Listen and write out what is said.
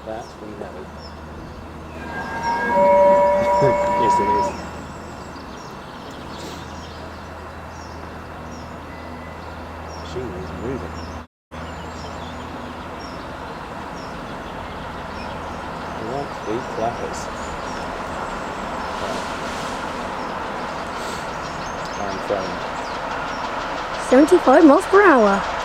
That we know. Yes, it is. She is moving. What the clappers? I'm throwing. 75 miles per hour.